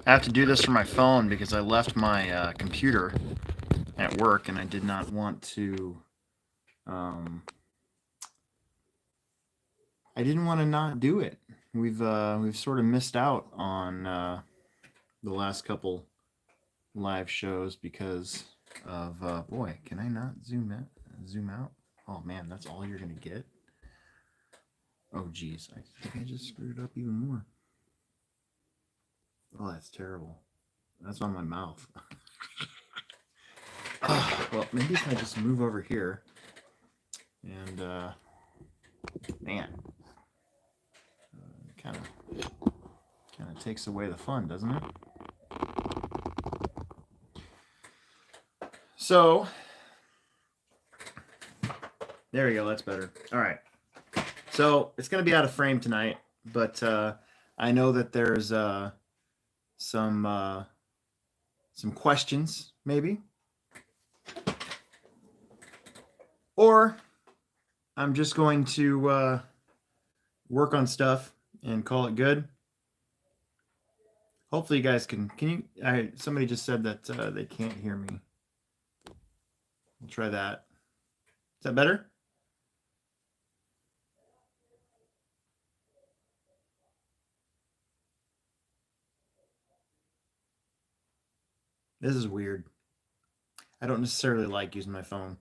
I have to do this from my phone because I left my computer at work and I did not want to. Um, I didn't want to not do it. We've sort of missed out on the last couple live shows because of boy. Can I not zoom in? Zoom out? Oh man, that's all you're gonna get. Oh geez, I think I just screwed it up even more. Oh, that's terrible. That's on my mouth. Well, maybe if I just move over here and man, kind of takes away the fun, doesn't it? So there we go. That's better. All right. So it's gonna be out of frame tonight, but I know that there's some questions maybe, or I'm just going to work on stuff and call it good. Hopefully, you guys can you? Somebody just said that they can't hear me. We'll try that. Is that better? This is weird. I don't necessarily like using my phone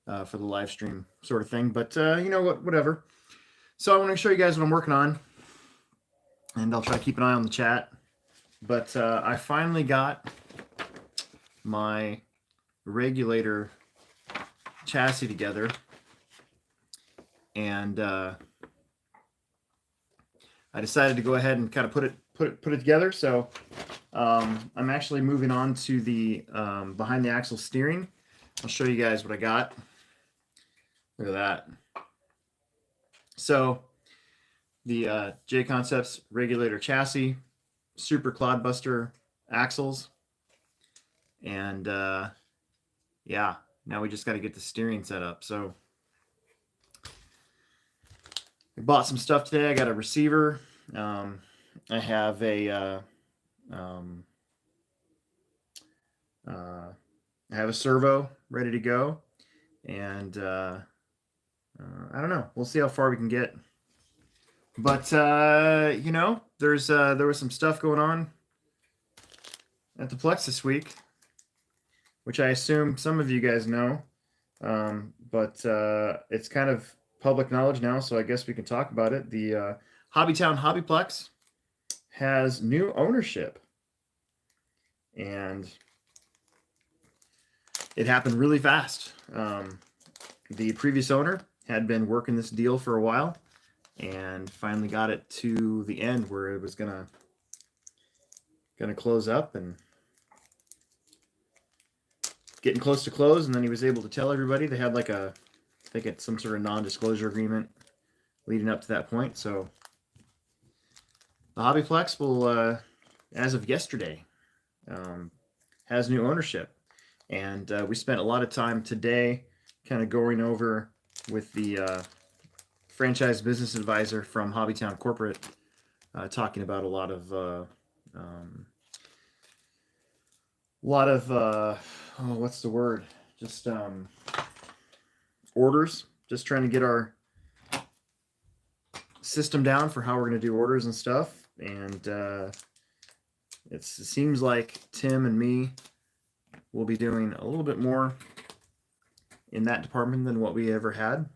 for the live stream sort of thing, but you know what? Whatever. So I want to show you guys what I'm working on, and I'll try to keep an eye on the chat. But I finally got my regulator chassis together, and I decided to go ahead and kind of put it together. So I'm actually moving on to the behind the axle steering. I'll show you guys what I got. Look at that. So the J Concepts regulator chassis, super clodbuster axles, and yeah, now we just got to get the steering set up. So I bought some stuff today. I got a receiver. I have a I have a servo ready to go, and I don't know. We'll see how far we can get. But you know, there was some stuff going on at the Plex this week, which I assume some of you guys know. But it's kind of public knowledge now, so I guess we can talk about it. The Hobbytown Hobbyplex has new ownership, and it happened really fast. The previous owner had been working this deal for a while, and finally got it to the end where it was gonna close up and getting close to close. And then he was able to tell everybody. They had like I think it's some sort of non-disclosure agreement leading up to that point. So the Hobbyplex will, as of yesterday, has new ownership, and we spent a lot of time today kind of going over with the franchise business advisor from Hobbytown Corporate, talking about a lot of oh, what's the word? Just orders. Just trying to get our system down for how we're going to do orders and stuff. And it seems like Tim and me will be doing a little bit more in that department than what we ever had.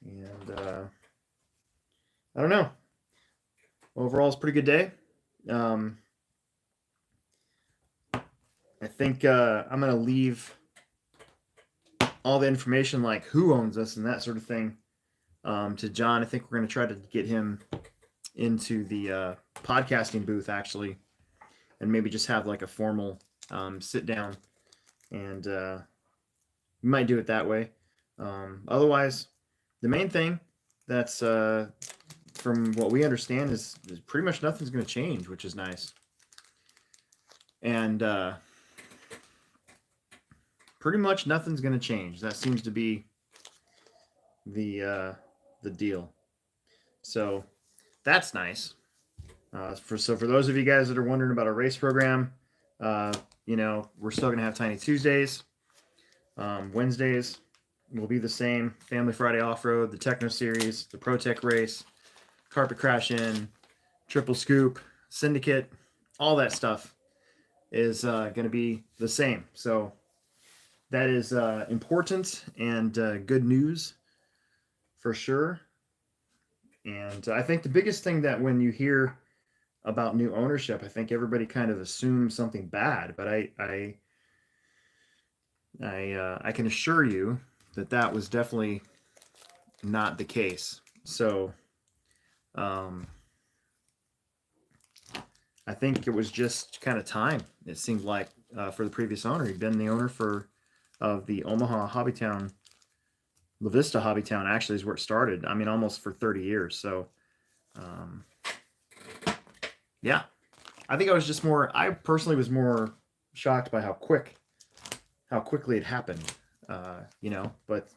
And I don't know. Overall, it's a pretty good day. I think I'm going to leave all the information, like who owns us and that sort of thing, to John. I think we're going to try to get him into the podcasting booth, actually, and maybe just have like a formal sit down, and we might do it that way. Otherwise, the main thing that's from what we understand is pretty much nothing's going to change, which is nice. And pretty much nothing's going to change. That seems to be the deal. So that's nice. So for those of you guys that are wondering about our race program, we're still going to have Tiny Tuesdays. Wednesdays will be the same. Family Friday Off-Road, the Techno Series, the Pro Tech Race, Carpet Crash In, Triple Scoop, Syndicate, all that stuff is going to be the same. So that is important and good news for sure. And I think the biggest thing that when you hear about new ownership, I think everybody kind of assumes something bad, but I can assure you that was definitely not the case. So I think it was just kind of time. It seemed like for the previous owner, he'd been the owner of the Omaha Hobbytown, La Vista Hobbytown actually is where it started. I mean, almost for 30 years. So yeah, I think I personally was more shocked by how quickly it happened, but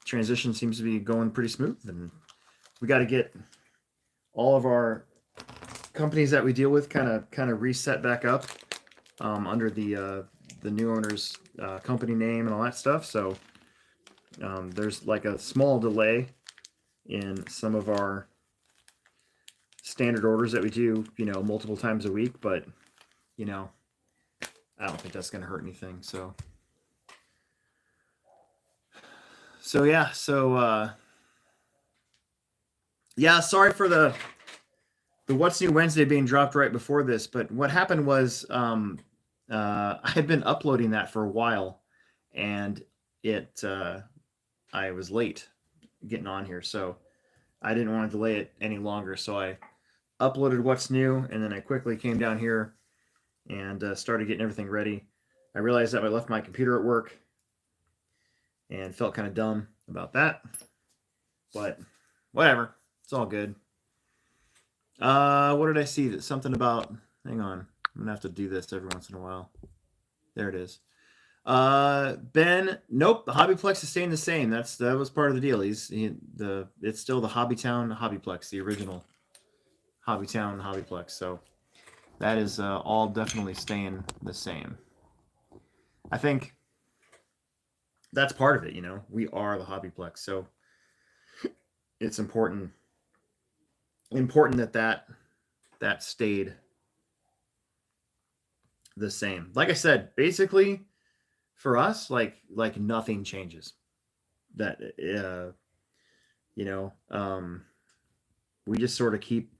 transition seems to be going pretty smooth, and we got to get all of our companies that we deal with kind of reset back up under the new owner's company name and all that stuff. So there's like a small delay in some of our standard orders that we do, multiple times a week, but I don't think that's going to hurt anything. So yeah. Sorry for the What's New Wednesday being dropped right before this, but what happened was I had been uploading that for a while, and I was late getting on here, so I didn't want to delay it any longer. So I uploaded What's New, and then I quickly came down here and started getting everything ready. I realized that I left my computer at work and felt kind of dumb about that, but whatever, it's all good. What did I see? Something about, hang on, I'm gonna have to do this every once in a while. There it is. Ben, nope, the Hobbyplex is staying the same. That was part of the deal. It's still the Hobbytown Hobbyplex, the original Hobbytown Hobbyplex. So that is all definitely staying the same. I think that's part of it. We are the Hobbyplex, so it's important that stayed the same. Like I said, basically for us, like nothing changes. That we just sort of keep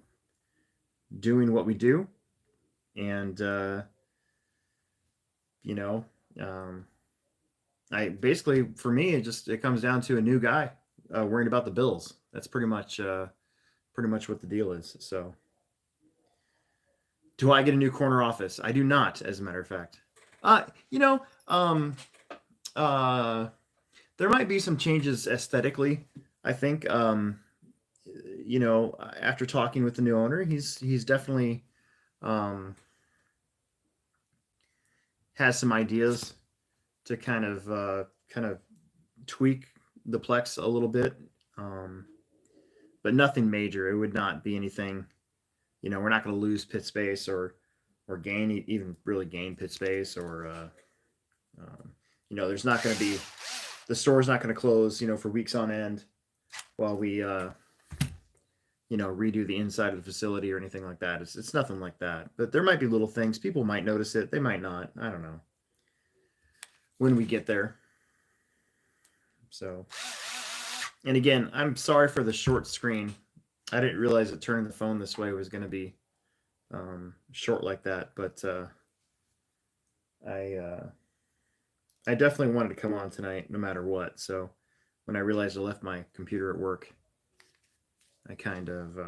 doing what we do, and I basically, for me, it comes down to a new guy worrying about the bills. That's pretty much what the deal is. So do I get a new corner office? I do not, as a matter of fact. There might be some changes aesthetically. I think, after talking with the new owner, he's definitely has some ideas to kind of tweak the Plex a little bit, but nothing major. It would not be anything. We're not going to lose pit space or gain, even really gain pit space, or there's not going to be, the store's not going to close for weeks on end while we redo the inside of the facility or anything like that. It's nothing like that, but there might be little things. People might notice it, they might not. I don't know when we get there. So, and again, I'm sorry for the short screen. I didn't realize that turning the phone this way was going to be short like that, but I definitely wanted to come on tonight no matter what. So when I realized I left my computer at work, I kind of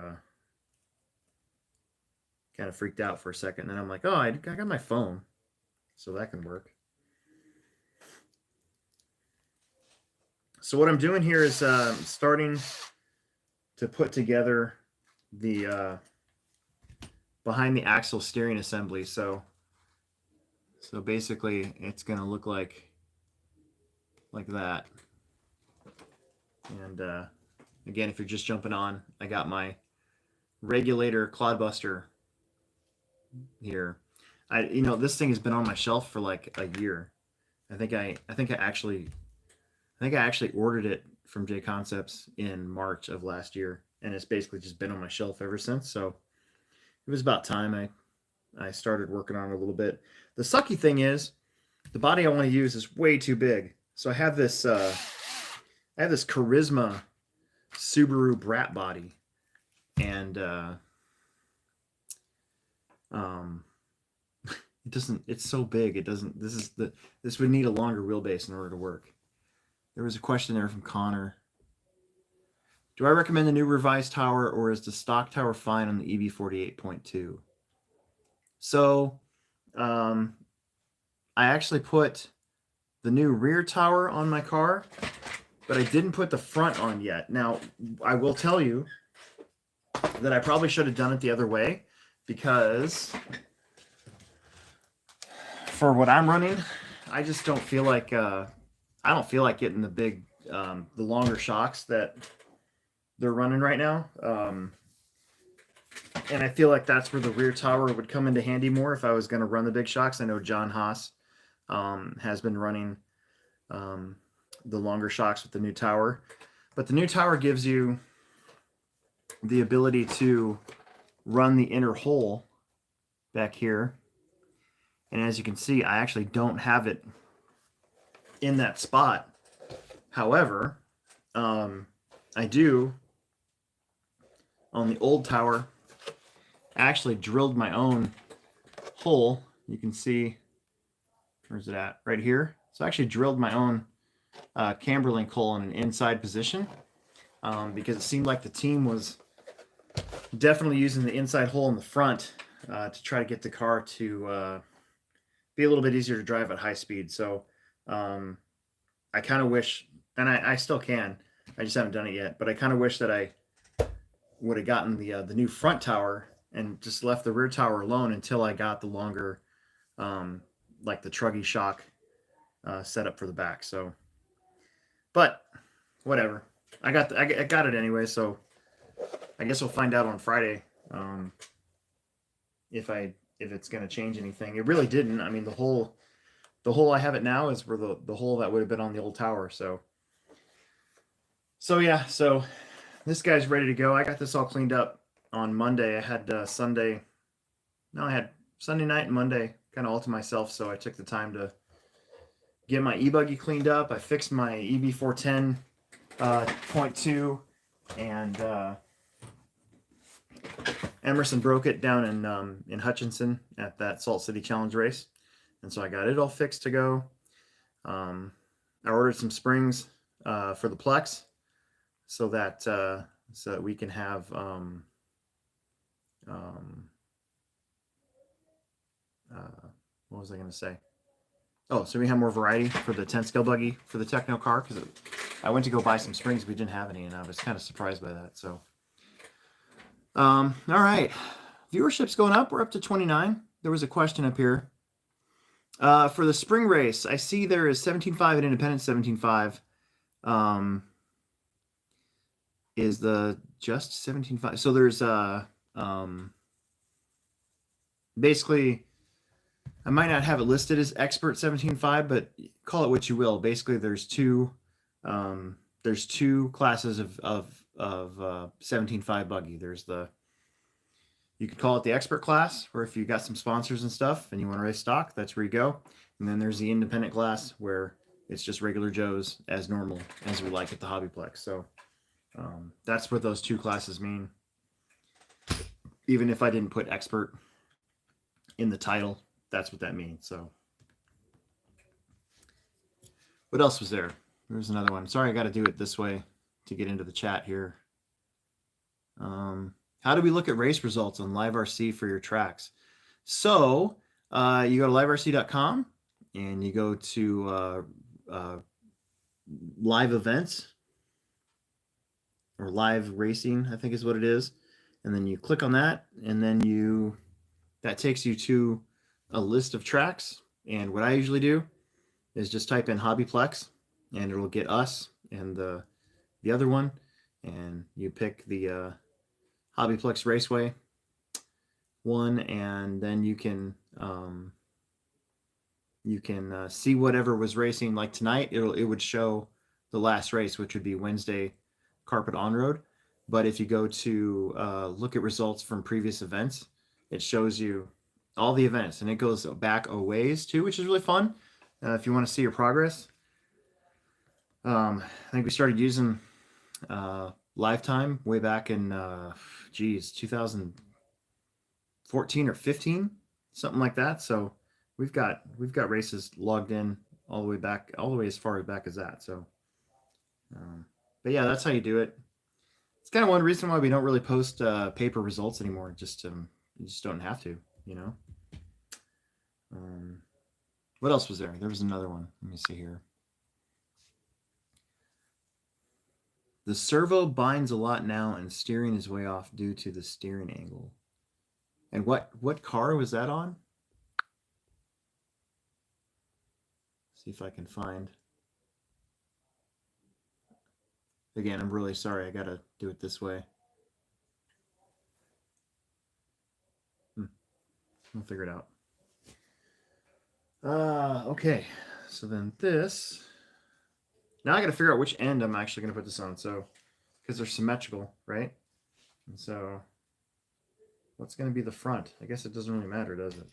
freaked out for a second. And then I'm like, oh, I got my phone, so that can work. So what I'm doing here is starting to put together the behind the axle steering assembly. So basically it's going to look like that. And again, if you're just jumping on, I got my regulator clodbuster here. This thing has been on my shelf for like a year. I think I actually ordered it from J Concepts in March of last year, and it's basically just been on my shelf ever since. So it was about time I started working on it a little bit. The sucky thing is, the body I want to use is way too big. So I have this Charisma Subaru Brat body, and it doesn't. It's so big. It doesn't. This would need a longer wheelbase in order to work. There was a question there from Connor. Do I recommend the new revised tower, or is the stock tower fine on the EV48.2? So, I actually put the new rear tower on my car, but I didn't put the front on yet. Now, I will tell you that I probably should have done it the other way, because for what I'm running, I just don't feel like getting the longer shocks that they're running right now. And I feel like that's where the rear tower would come into handy more if I was going to run the big shocks. I know John Haas has been running the longer shocks with the new tower, but the new tower gives you the ability to run the inner hole back here. And as you can see, I actually don't have it in that spot. However, I do on the old tower. I actually drilled my own hole. You can see, where's it at? Right here. So I actually drilled my own camber-link hole in an inside position because it seemed like the team was definitely using the inside hole in the front to try to get the car to be a little bit easier to drive at high speed. So I kind of wish, and I still can, I just haven't done it yet, but I kind of wish that I would have gotten the new front tower and just left the rear tower alone until I got the longer, like the truggy shock set up for the back. So, but whatever, I got it anyway. So I guess we'll find out on Friday if it's going to change anything. It really didn't. I mean, the hole I have it now is where the hole that would have been on the old tower. So yeah, so this guy's ready to go. I got this all cleaned up on Monday. I had Sunday night and Monday kind of all to myself. So I took the time to get my e-buggy cleaned up. I fixed my EB410.2 and Emerson broke it down in Hutchinson at that Salt City Challenge race. And so I got it all fixed to go. I ordered some springs for the Plex so that we can have what was I going to say? Oh, so we have more variety for the 10 scale buggy for the Techno car, because I went to go buy some springs. We didn't have any, and I was kind of surprised by that. So, all right. Viewership's going up. We're up to 29. There was a question up here. For the spring race, I see there is 17.5 and Independence 17.5. Is the just 17.5? So there's basically, I might not have it listed as Expert 17.5, but call it what you will. Basically, there's two classes of 17.5 buggy. There's you could call it the Expert class, where if you got some sponsors and stuff and you want to race stock, that's where you go. And then there's the Independent class, where it's just regular Joes as normal, as we like at the Hobbyplex. So that's what those two classes mean. Even if I didn't put Expert in the title, that's what that means. So what else was there? There's another one. Sorry, I got to do it this way to get into the chat here. How do we look at race results on LiveRC for your tracks? So you go to liverc.com and you go to live events, or live racing, I think is what it is. And then you click on that, and then that takes you to a list of tracks. And what I usually do is just type in Hobbyplex, and it'll get us and the other one, and you pick the Hobbyplex Raceway one, and then you can see whatever was racing. Like tonight, it would show the last race, which would be Wednesday, Carpet On Road. But if you go to look at results from previous events, it shows you all the events, and it goes back a ways too, which is really fun if you want to see your progress. I think we started using Lifetime way back in 2014 or 15, something like that. So we've got races logged in all the way as far back as that. So, but yeah, that's how you do it. It's kind of one reason why we don't really post paper results anymore. Just you just don't have to, you know. What else was there? There was another one. Let me see here. The servo binds a lot now, and steering is way off due to the steering angle. And what car was that on? See if I can find. Again, I'm really sorry. I gotta do it this way. We'll figure it out. Okay. So then this. Now I gotta figure out which end I'm actually gonna put this on. So, because they're symmetrical, right? And so, what's gonna be the front? I guess it doesn't really matter, does it?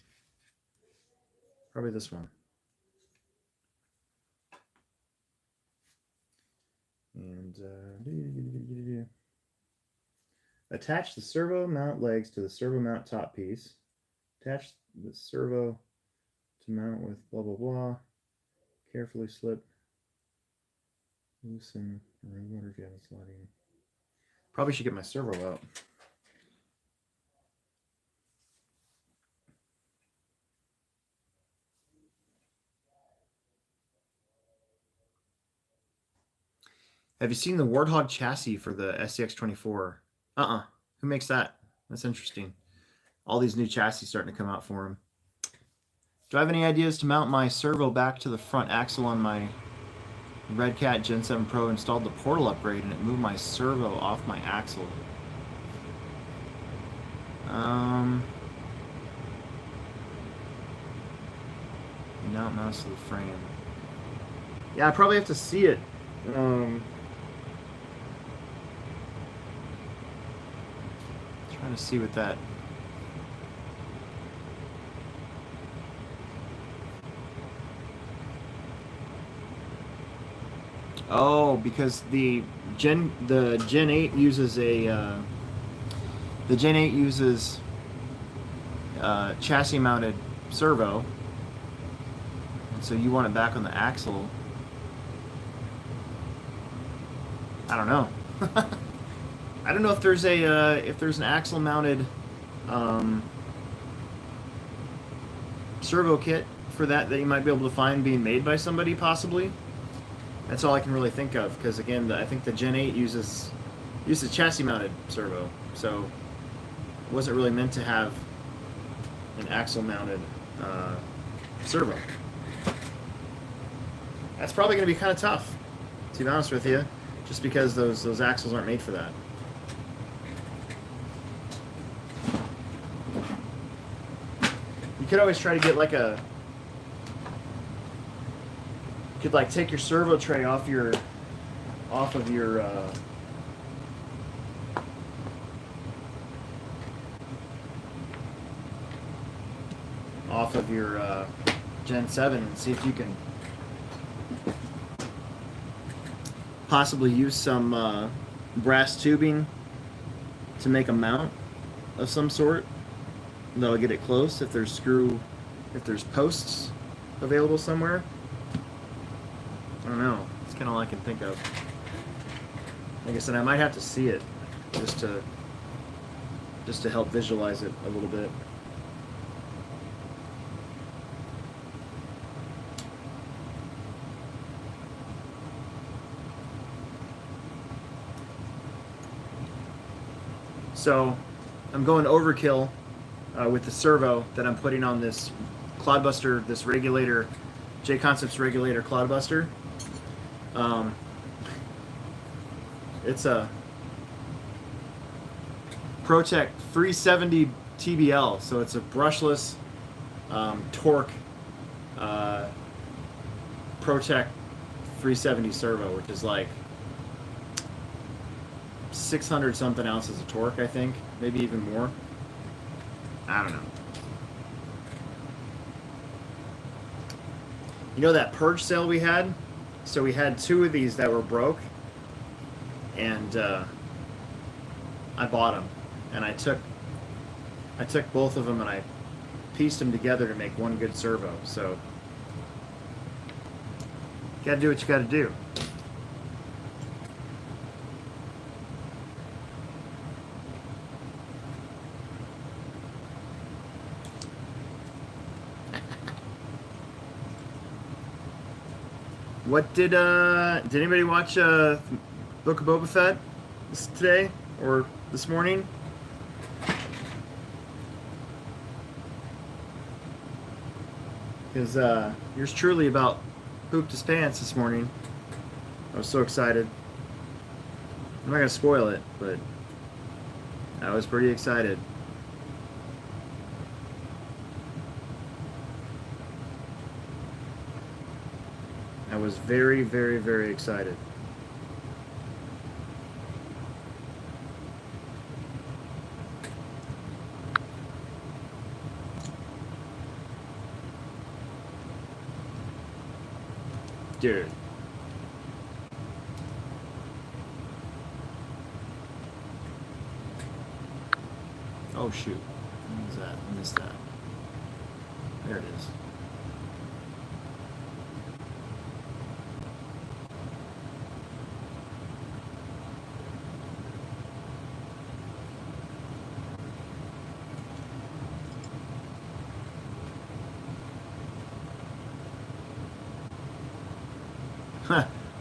Probably this one. And attach the servo mount legs to the servo mount top piece. Attach the servo to mount with blah blah blah. Carefully slip, loosen, or motor jet sliding. Probably should get my servo out. Have you seen the Warthog chassis for the SCX-24? Who makes that? That's interesting. All these new chassis starting to come out for them. Do I have any ideas to mount my servo back to the front axle on my Red Cat Gen 7 Pro? Installed the portal upgrade and it moved my servo off my axle. Mount mouse to the frame. Yeah, I probably have to see it. Trying to see what that. Oh, because the Gen 8 uses chassis mounted servo, and so you want it back on the axle. I don't know. I don't know if there's an axle mounted servo kit for that you might be able to find being made by somebody, possibly. That's all I can really think of, because again, I think the Gen 8 uses chassis mounted servo, so it wasn't really meant to have an axle mounted servo. That's probably going to be kind of tough, to be honest with you, just because those axles aren't made for that. You could always try to get like you could like take your servo tray off of your Gen 7 and see if you can possibly use some brass tubing to make a mount of some sort. That'll get it close if there's posts available somewhere. I don't know. It's kind of all I can think of. Like I said, I might have to see it just to help visualize it a little bit. So I'm going overkill with the servo that I'm putting on this Cloudbuster, this regulator, J-Concepts regulator Cloudbuster. It's ProTech 370 TBL. So it's a brushless torque ProTech 370 servo, which is like 600 something ounces of torque, I think, maybe even more. I don't know. You know that purge sale we had? So we had 2 of these that were broke, and I bought them, and I took both of them and I pieced them together to make one good servo. So you gotta do what you gotta do. What did anybody watch Book of Boba Fett today or this morning? Because yours truly about pooped his pants this morning. I was so excited. I'm not gonna spoil it, but I was pretty excited. I was very, very, very excited. Dude. Oh shoot. What was that? I missed that. There it is.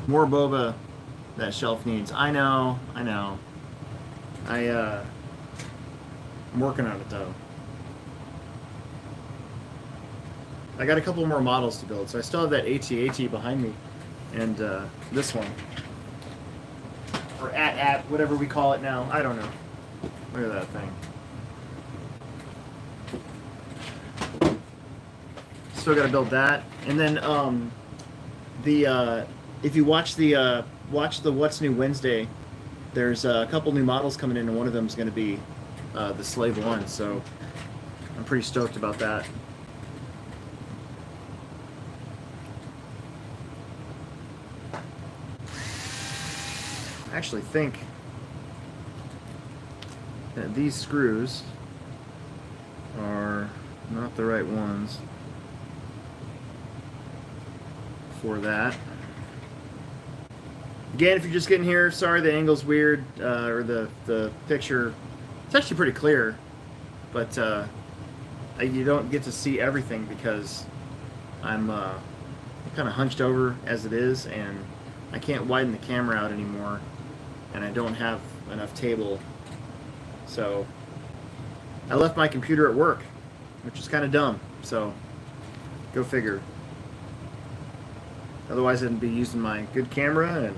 More boba that shelf needs. I know. I'm working on it though. I got a couple more models to build, so I still have that AT-AT behind me, and this one, or AT-AT, whatever we call it now. I don't know. Look at that thing. Still got to build that, and then if you watch the What's New Wednesday, there's a couple new models coming in, and one of them is going to be the Slave 1, so I'm pretty stoked about that. I actually think that these screws are not the right ones for that. Again, if you're just getting here, sorry the angle's weird, or the picture, it's actually pretty clear, but you don't get to see everything because I'm kind of hunched over as it is, and I can't widen the camera out anymore, and I don't have enough table, so I left my computer at work, which is kind of dumb, so go figure. Otherwise I'd be using my good camera and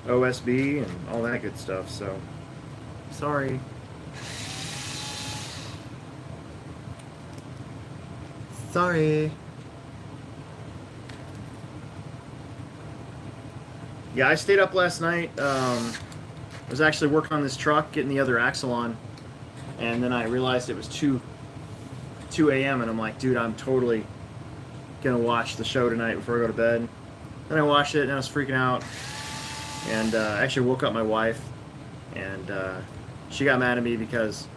OSB and all that good stuff, so sorry. Sorry. Yeah, I stayed up last night. I was actually working on this truck, getting the other axle on, and then I realized it was 2 a.m. and I'm like, dude, I'm totally gonna watch the show tonight before I go to bed. Then I watched it and I was freaking out, and actually woke up my wife, and she got mad at me because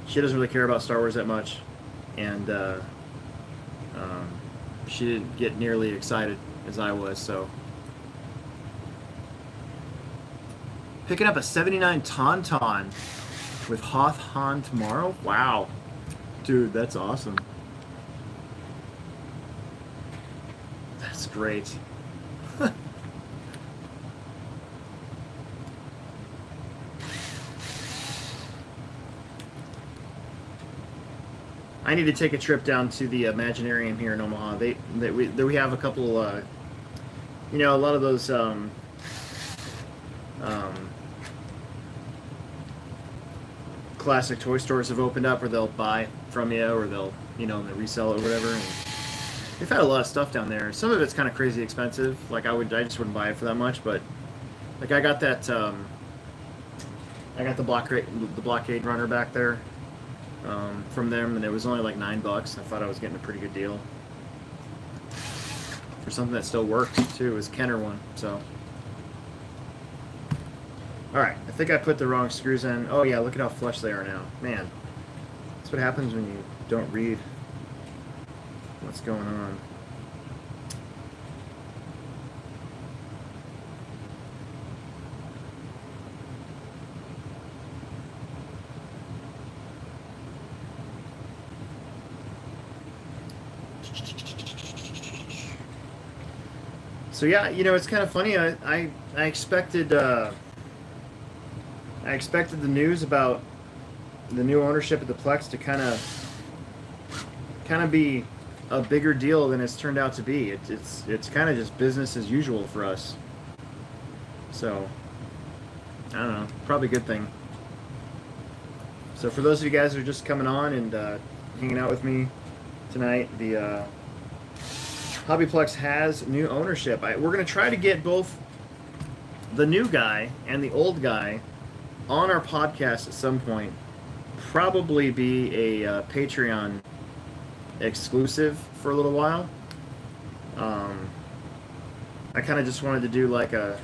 she doesn't really care about Star Wars that much, and she didn't get nearly excited as I was. So picking up a 79 Tauntaun with Hoth Han tomorrow. Wow, dude, that's awesome. That's great. I need to take a trip down to the Imaginarium here in Omaha. We have a couple, you know, a lot of those classic toy stores have opened up, where they'll buy from you, or they'll, you know, they resell it or whatever. And they've had a lot of stuff down there. Some of it's kind of crazy expensive. Like I just wouldn't buy it for that much, but like I got that, I got the blockade runner back there from them, and it was only like $9. I thought I was getting a pretty good deal for something that still worked too. It was Kenner one, so. Alright, I think I put the wrong screws in. Oh yeah, look at how flush they are now. Man, that's what happens when you don't read what's going on. So yeah, you know, it's kind of funny. I expected the news about the new ownership of the Plex to kind of be a bigger deal than it's turned out to be. It's kind of just business as usual for us. So I don't know, probably a good thing. So for those of you guys who are just coming on and hanging out with me tonight, the Hobbyplex has new ownership. We're going to try to get both the new guy and the old guy on our podcast at some point. Probably be a Patreon exclusive for a little while. I kind of just wanted to do like a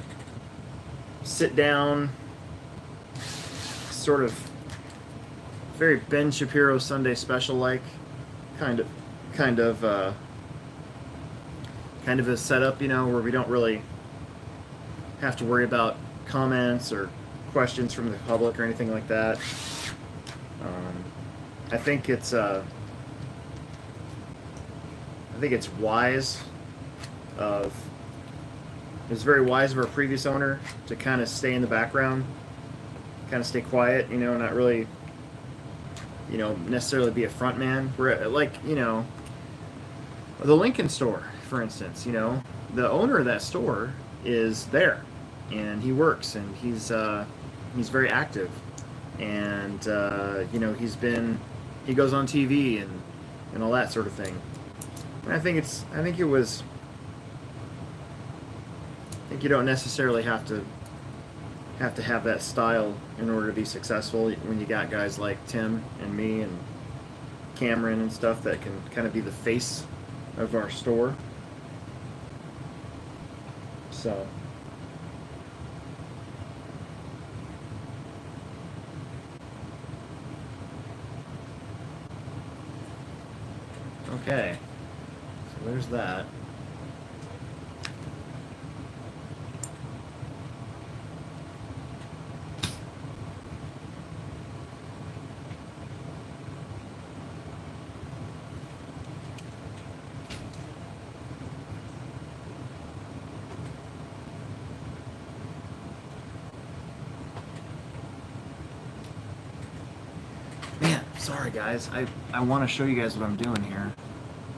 sit down, sort of very Ben Shapiro Sunday special like kind of a setup, you know, where we don't really have to worry about comments or questions from the public or anything like that. I think it's wise it's very wise of our previous owner to kind of stay in the background, kind of stay quiet, you know, not really, you know, necessarily be a front man. We're like, you know, the Lincoln store, for instance, you know, the owner of that store is there, and he works, and he's very active, and you know, he goes on TV and all that sort of thing. And I think you don't necessarily have to have that style in order to be successful when you got guys like Tim and me and Cameron and stuff that can kind of be the face of our store. So okay, so there's that. Sorry guys, I want to show you guys what I'm doing here.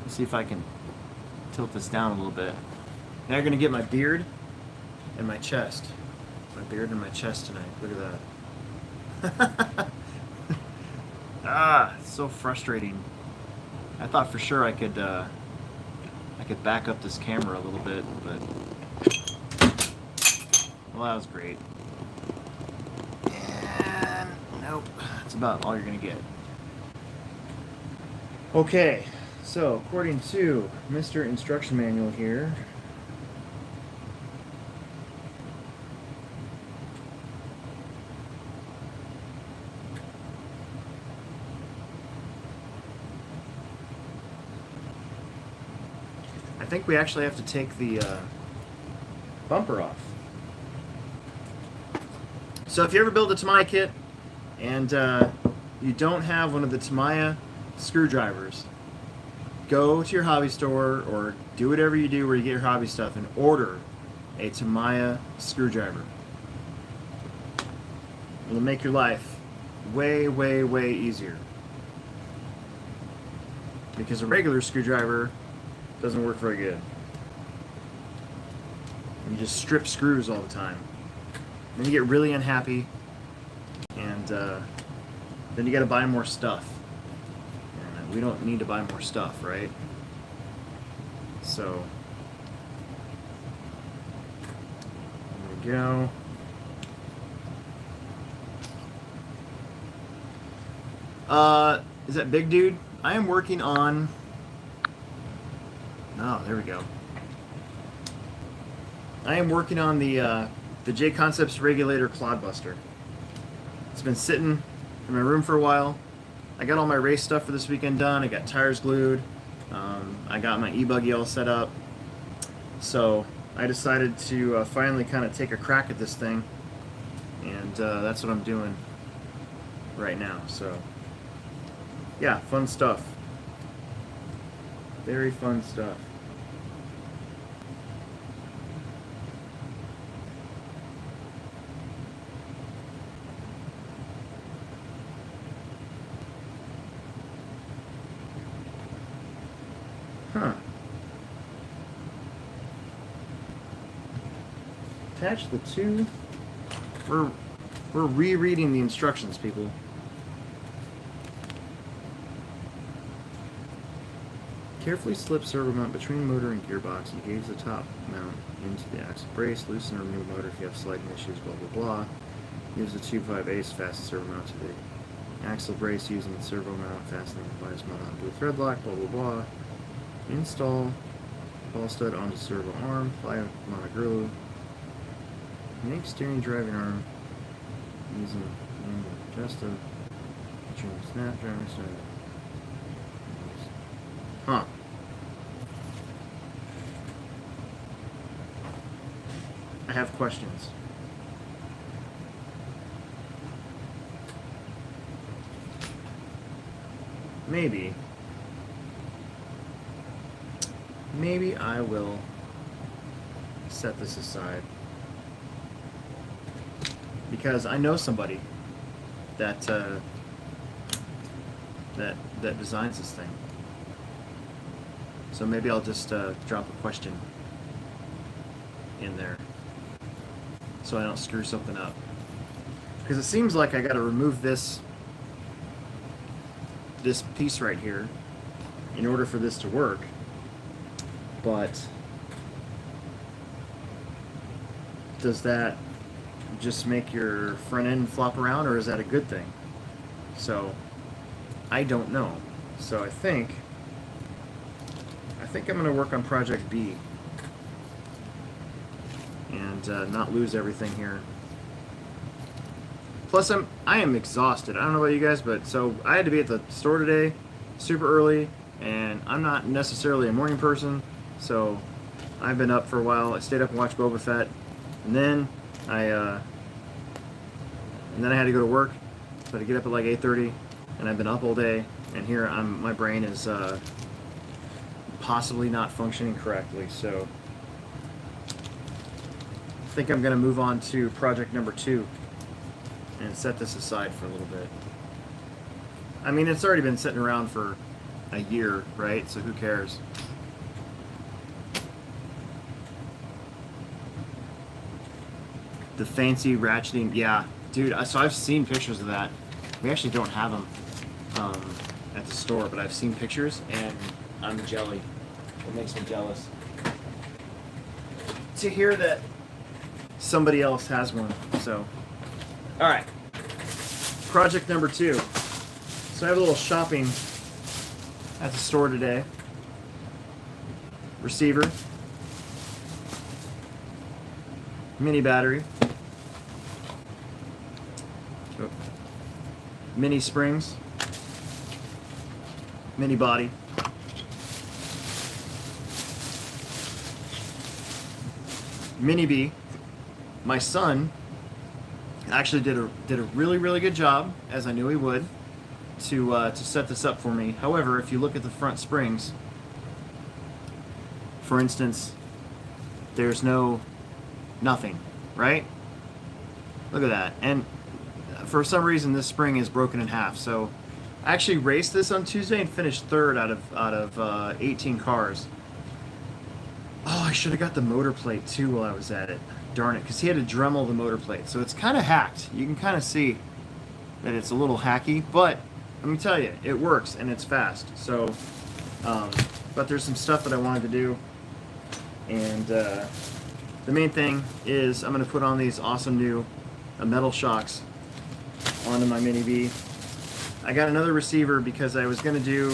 Let's see if I can tilt this down a little bit. Now you're going to get my beard and my chest. My beard and my chest tonight. Look at that. It's so frustrating. I thought for sure I could back up this camera a little bit, but well, that was great. And nope, that's about all you're going to get. Okay, so according to Mr. Instruction Manual here, I think we actually have to take the bumper off. So if you ever build a Tamiya kit and you don't have one of the Tamiya screwdrivers, go to your hobby store or do whatever you do where you get your hobby stuff and order a Tamiya screwdriver. It'll make your life way, way, way easier, because a regular screwdriver doesn't work very good. You just strip screws all the time. Then you get really unhappy, and then you got to buy more stuff. And we don't need to buy more stuff, right? So there we go. Is that big dude? I am working on. Oh, there we go. I am working on the J Concepts Regulator Clodbuster. It's been sitting in my room for a while. I got all my race stuff for this weekend done. I got tires glued. I got my e-buggy all set up. So I decided to finally kind of take a crack at this thing, and that's what I'm doing right now. So yeah, fun stuff. Very fun stuff. Huh. Attach the two. We're rereading the instructions, people. Carefully slip servo mount between motor and gearbox. Engage the top mount into the axle brace. Loosen or remove motor if you have sliding issues. Blah blah blah. Use the Tube 5 Ace fasten servo mount to the axle brace using the servo mount. Fastening the bias mount onto a thread lock. Blah blah blah. Install ball stud onto servo arm. Fly monogrillo. Make steering driving arm using just a snap driver side. Huh. I have questions. Maybe I will set this aside because I know somebody that that designs this thing. So maybe I'll just drop a question in there so I don't screw something up. Because it seems like I got to remove this piece right here in order for this to work. But does that just make your front end flop around, or is that a good thing? So I don't know. So I think I'm going to work on Project B and not lose everything here. Plus, I am exhausted. I don't know about you guys, but so I had to be at the store today, super early, and I'm not necessarily a morning person, so I've been up for a while. I stayed up and watched Boba Fett, and then I had to go to work, so I had to get up at like 8:30, and I've been up all day, and here my brain is possibly not functioning correctly, so I think I'm going to move on to project number 2 and set this aside for a little bit. I mean, it's already been sitting around for a year, right? So who cares? The fancy ratcheting, yeah, dude. So I've seen pictures of that. We actually don't have them at the store, but I've seen pictures, and I'm jelly. It makes me jealous to hear that somebody else has one. So, all right, project number 2. So I have a little shopping at the store today. Receiver, mini battery, mini springs, mini body, mini B. My son actually did a really good job, as I knew he would, to set this up for me. However, if you look at the front springs, for instance, there's nothing, right? Look at that. And for some reason, this spring is broken in half. So I actually raced this on Tuesday and finished 3rd out of 18 cars. Oh, I should have got the motor plate too while I was at it. Darn it, because he had to Dremel the motor plate. So it's kind of hacked. You can kind of see that it's a little hacky, but let me tell you, it works and it's fast. So, but there's some stuff that I wanted to do, and the main thing is I'm going to put on these awesome new metal shocks onto my Mini V. I got another receiver because I was going to do,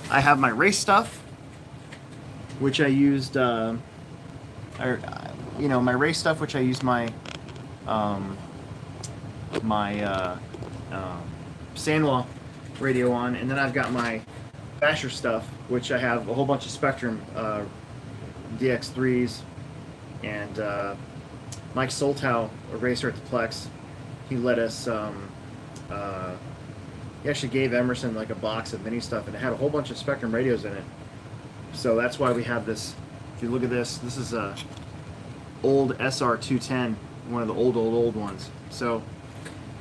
I have my race stuff, which I used, my race stuff, which I used my Sandwell radio on, and then I've got my Basher stuff, which I have a whole bunch of Spectrum DX3s, and Mike Soltow, a racer at the Plex, he let us, he actually gave Emerson like a box of mini stuff, and it had a whole bunch of Spectrum radios in it. So that's why we have this. If you look at this, this is a old SR210, one of the old ones. So,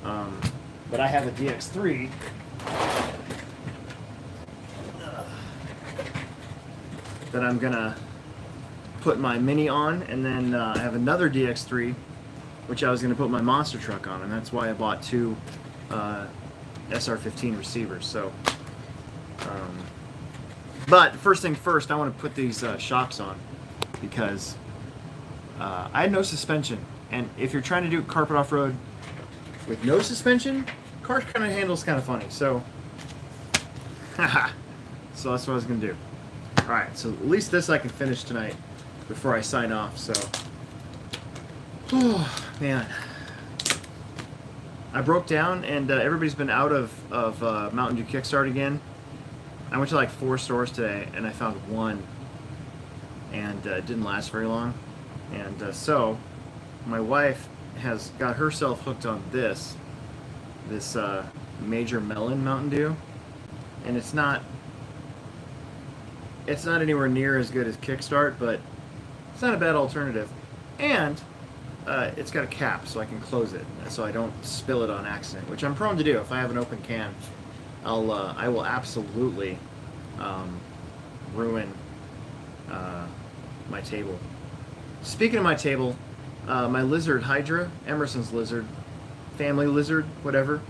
but I have a DX3 that I'm gonna put my Mini on, and then I have another DX3 which I was gonna put my monster truck on, and that's why I bought two SR15 receivers. So, but first thing first, I want to put these shocks on because I had no suspension, and if you're trying to do carpet off-road with no suspension, car kind of handles kind of funny. So, so that's what I was gonna do. All right, so at least this I can finish tonight before I sign off. So, oh man, I broke down, and everybody's been out of Mountain Dew Kickstart again. I went to like 4 stores today, and I found one, and it didn't last very long. And so my wife has got herself hooked on this Major Melon Mountain Dew, and it's not anywhere near as good as Kickstart, but it's not a bad alternative. And it's got a cap, so I can close it, so I don't spill it on accident, which I'm prone to do. If I have an open can, I will absolutely ruin my table. Speaking of my table, my lizard Hydra, Emerson's lizard, family lizard, whatever,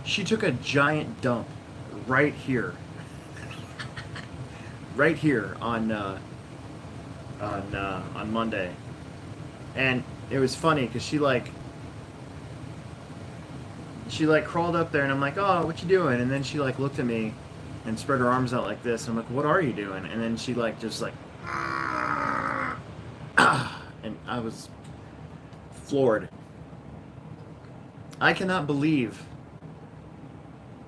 she took a giant dump right here on Monday, and it was funny because she crawled up there, and I'm like, oh, what you doing? And then she like looked at me and spread her arms out like this. And I'm like, what are you doing? And then she just and I was floored. I cannot believe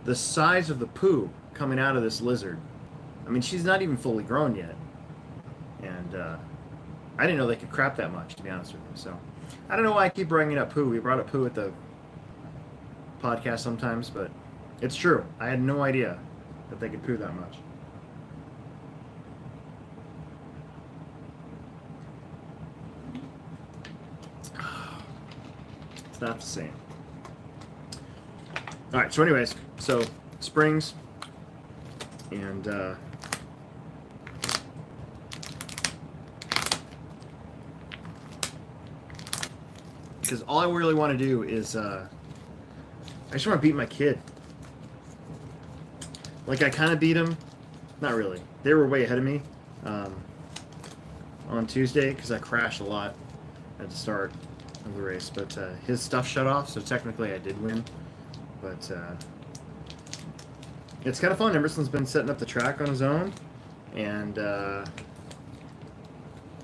the size of the poo coming out of this lizard. I mean, she's not even fully grown yet, and I didn't know they could crap that much, to be honest with you. So I don't know why I keep bringing up poo. We brought up poo at the podcast sometimes, but it's true. I had no idea that they could poo that much. It's not the same. All right, so anyways, so springs, and because all I really want to do is I just want to beat my kid. Like, I kind of beat him. Not really. They were way ahead of me on Tuesday because I crashed a lot at the start of the race. But his stuff shut off, so technically I did win. But it's kind of fun. Emerson's been setting up the track on his own, and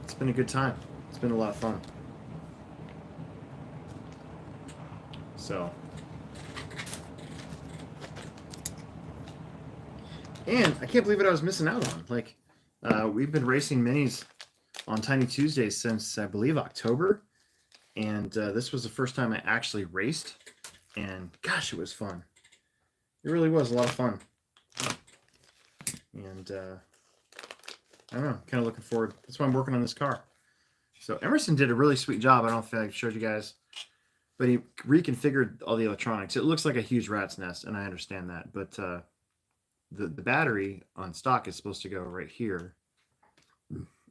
it's been a good time. It's been a lot of fun. So, and I can't believe what I was missing out on. Like, we've been racing minis on Tiny Tuesdays since, I believe, October, and this was the first time I actually raced, and gosh, it was fun. It really was a lot of fun. And I don't know, kind of looking forward. That's why I'm working on this car. So Emerson did a really sweet job. I don't know if I showed you guys, but he reconfigured all the electronics. It looks like a huge rat's nest, and I understand that. But the battery on stock is supposed to go right here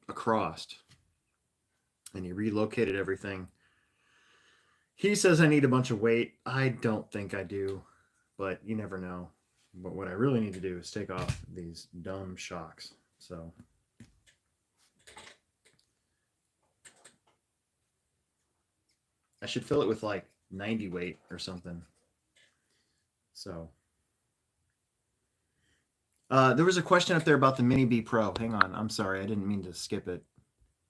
across. And he relocated everything He says I need a bunch of weight. I don't think I do, but you never know. But what I really need to do is take off these dumb shocks. So I should fill it with like 90 weight or something. So there was a question up there about the Mini B Pro. Hang on, I'm sorry, I didn't mean to skip it.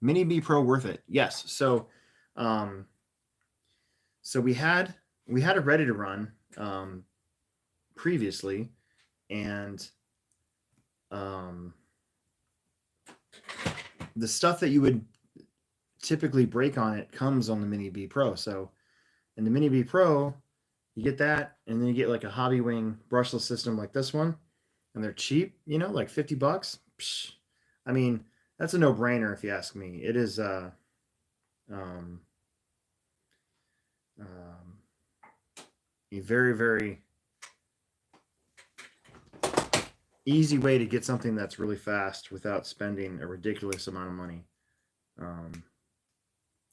Mini B Pro worth it? Yes. So we had it ready to run previously, and the stuff that you would typically break on it comes on the Mini B Pro. So in the Mini B Pro, you get that, and then you get like a Hobby Wing brushless system like this one, and they're cheap, you know, like $50. Psh, I mean, that's a no-brainer if you ask me. It is a very, very easy way to get something that's really fast without spending a ridiculous amount of money.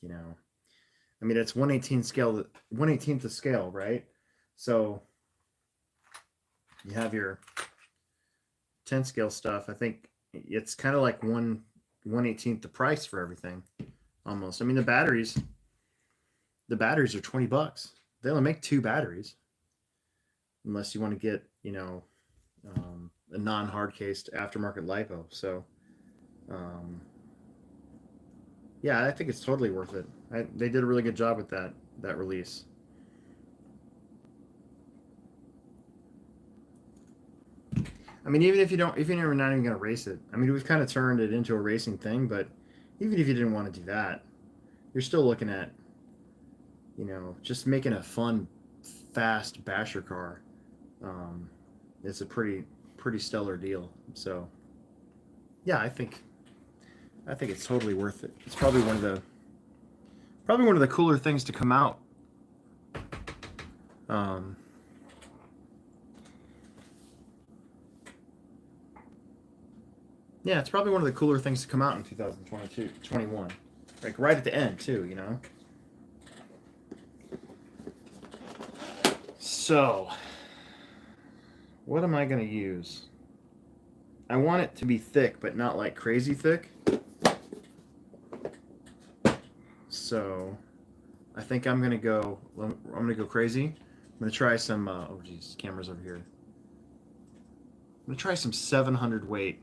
You know, I mean, it's 1/18 scale, 1/18th the scale, right? So you have your 10 scale stuff. I think it's kind of like 1/18th the price for everything, almost. I mean, the batteries are $20. They only make 2 batteries, unless you want to get, you know, a non-hard cased aftermarket lipo. So yeah, I think it's totally worth it. They did a really good job with that release. I mean, even if you're not even going to race it, I mean, we've kind of turned it into a racing thing, but even if you didn't want to do that, you're still looking at, you know, just making a fun, fast basher car. It's a pretty stellar deal. So yeah, I think it's totally worth it. It's probably one of the cooler things to come out. Yeah, it's probably one of the cooler things to come out in 2022, 21. Like right at the end too, you know. So, what am I going to use? I want it to be thick, but not like crazy thick. So, I think I'm going to go crazy. I'm going to try some, oh geez, camera's over here. I'm going to try some 700 weight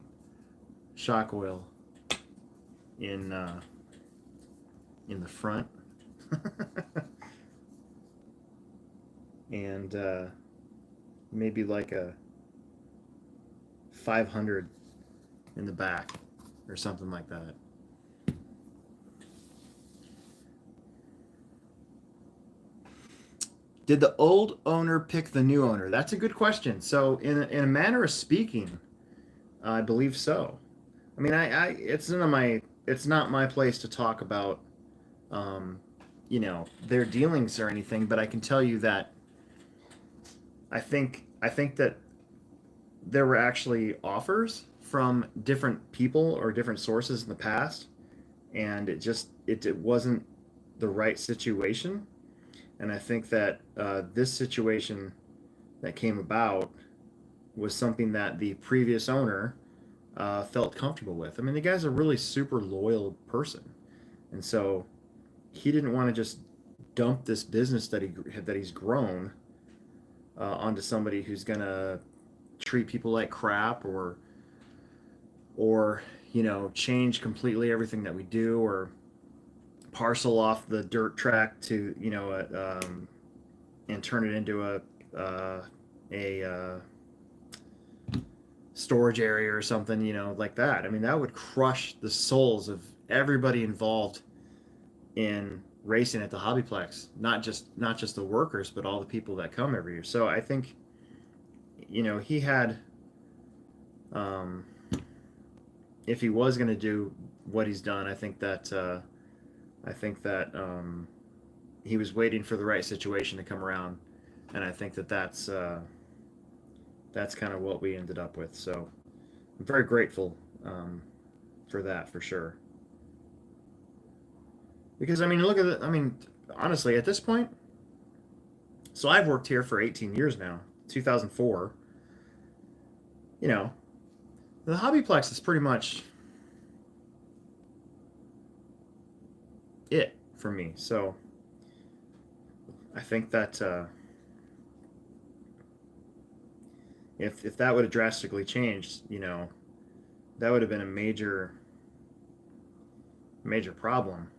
shock oil in the front. And maybe like a 500 in the back or something like that. Did the old owner pick the new owner? That's a good question. So in a manner of speaking, I believe so. I mean, it's not my place to talk about you know, their dealings or anything, but I can tell you that I think that there were actually offers from different people or different sources in the past, and it wasn't the right situation. And I think that this situation that came about was something that the previous owner felt comfortable with. I mean, the guy's a really super loyal person, and so he didn't want to just dump this business that he's grown onto somebody who's gonna treat people like crap, or you know, change completely everything that we do, or parcel off the dirt track to, you know, and turn it into a storage area or something, you know, like that. I mean, that would crush the souls of everybody involved in racing at the Hobbyplex, not just the workers, but all the people that come every year. So I think, you know, he had, if he was going to do what he's done, I think that he was waiting for the right situation to come around, and I think that that's kind of what we ended up with. So I'm very grateful for that, for sure. Because I mean, look at it. I mean, honestly, at this point, So I've worked here for 18 years now, 2004. You know, the Hobbyplex is pretty much it for me. So I think that if that would have drastically changed, that would have been a major problem,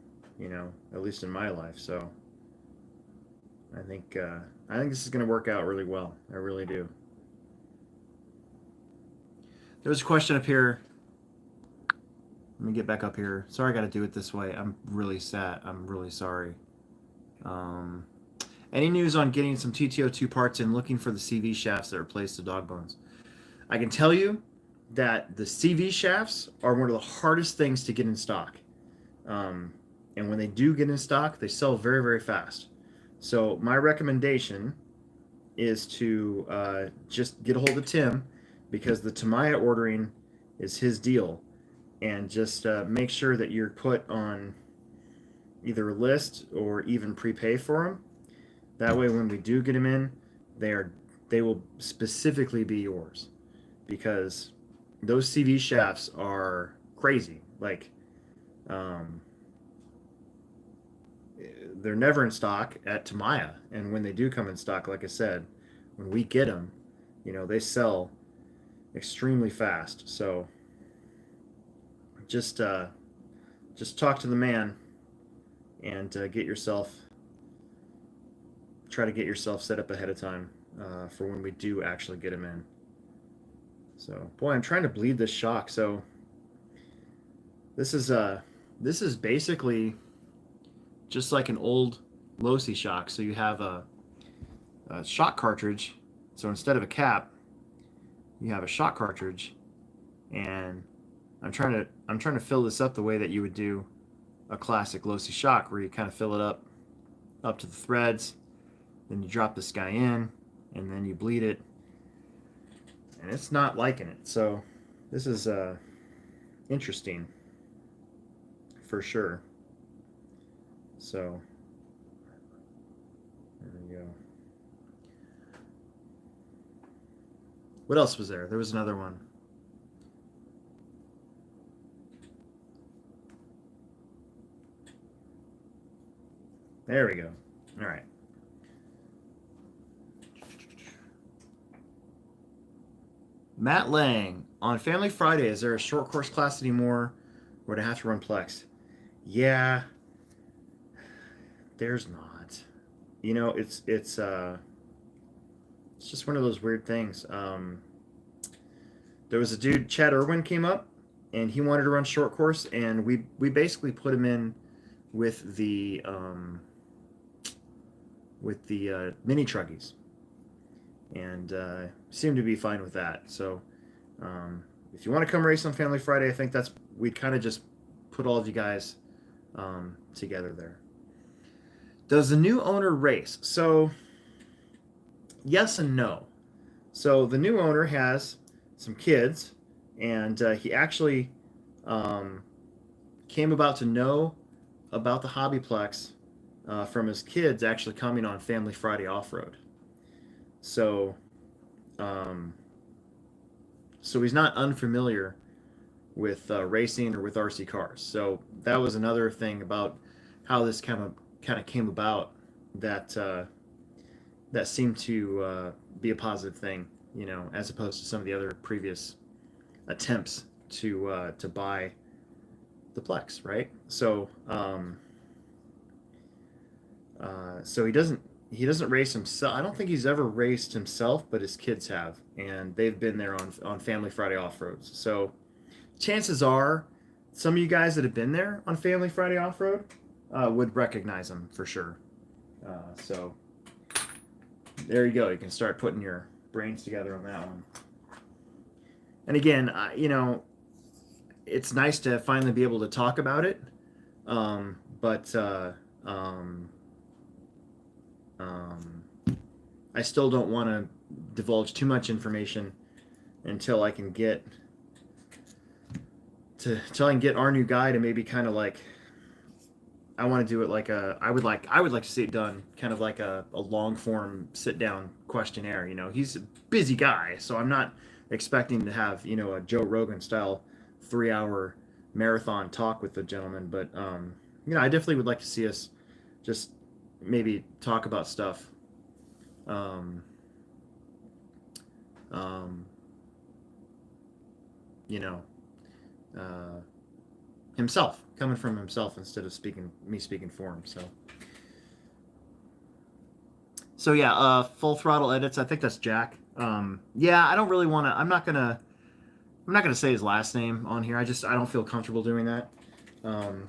at least in my life. So I think this is going to work out really well. I really do. There was a question up here. Let me get back up here. Sorry, I got to do it this way. I'm really sad. I'm really sorry. Any news on getting some TTO2 parts and looking for the CV shafts that replace the dog bones? I can tell you that the CV shafts are one of the hardest things to get in stock. And when they do get in stock, they sell very, very fast. So my recommendation is to just get a hold of Tim, because the Tamiya ordering is his deal, and just make sure that you're put on either a list or even prepay for them. That way, when we do get them in, they will specifically be yours, because those CV shafts are crazy. Like, they're never in stock at Tamiya, and when they do come in stock, like I said, when we get them, they sell extremely fast. So just talk to the man and try to get yourself set up ahead of time for when we do actually get them in. So, boy, I'm trying to bleed this shock. So this is basically just like an old Losi shock. So you have a shock cartridge. So instead of a cap, you have a shock cartridge, and I'm trying to fill this up the way that you would do a classic Losi shock, where you kind of fill it up to the threads, then you drop this guy in, and then you bleed it, and it's not liking it. So this is interesting for sure. So there we go. What else was there? There was another one. There we go. All right. Matt Lang, on Family Friday, is there a short course class anymore, or do I have to run Plex? Yeah, there's not. It's just one of those weird things. There was a dude, Chad Irwin, came up, and he wanted to run short course, and we basically put him in with the mini truggies, and seemed to be fine with that. So if you want to come race on Family Friday, I think we'd kind of just put all of you guys together there. Does the new owner race? So yes and no. So the new owner has some kids, and he actually came about to know about the Hobbyplex from his kids actually coming on Family Friday Off-Road. So he's not unfamiliar with racing or with RC cars. So that was another thing about how this kind of came about that seemed to be a positive thing, as opposed to some of the other previous attempts to buy the Plex, right? So so he doesn't race himself. I don't think he's ever raced himself, but his kids have, and they've been there on Family Friday Off-Roads. So chances are some of you guys that have been there on Family Friday Off-Road would recognize him for sure. So there you go. You can start putting your brains together on that one. And again, it's nice to finally be able to talk about it, but I still don't want to divulge too much information until I can get our new guy to maybe kind of like I want to do it like I would like to see it done kind of like a long form sit down questionnaire. He's a busy guy, so I'm not expecting to have a Joe Rogan style 3 hour marathon talk with the gentleman, but I definitely would like to see us just maybe talk about stuff. Um, um, you know, uh, himself, coming from himself instead of me speaking for him. So yeah, full throttle edits. I think that's Jack. Yeah, I don't really want to. I'm not gonna say his last name on here. I don't feel comfortable doing that. Um,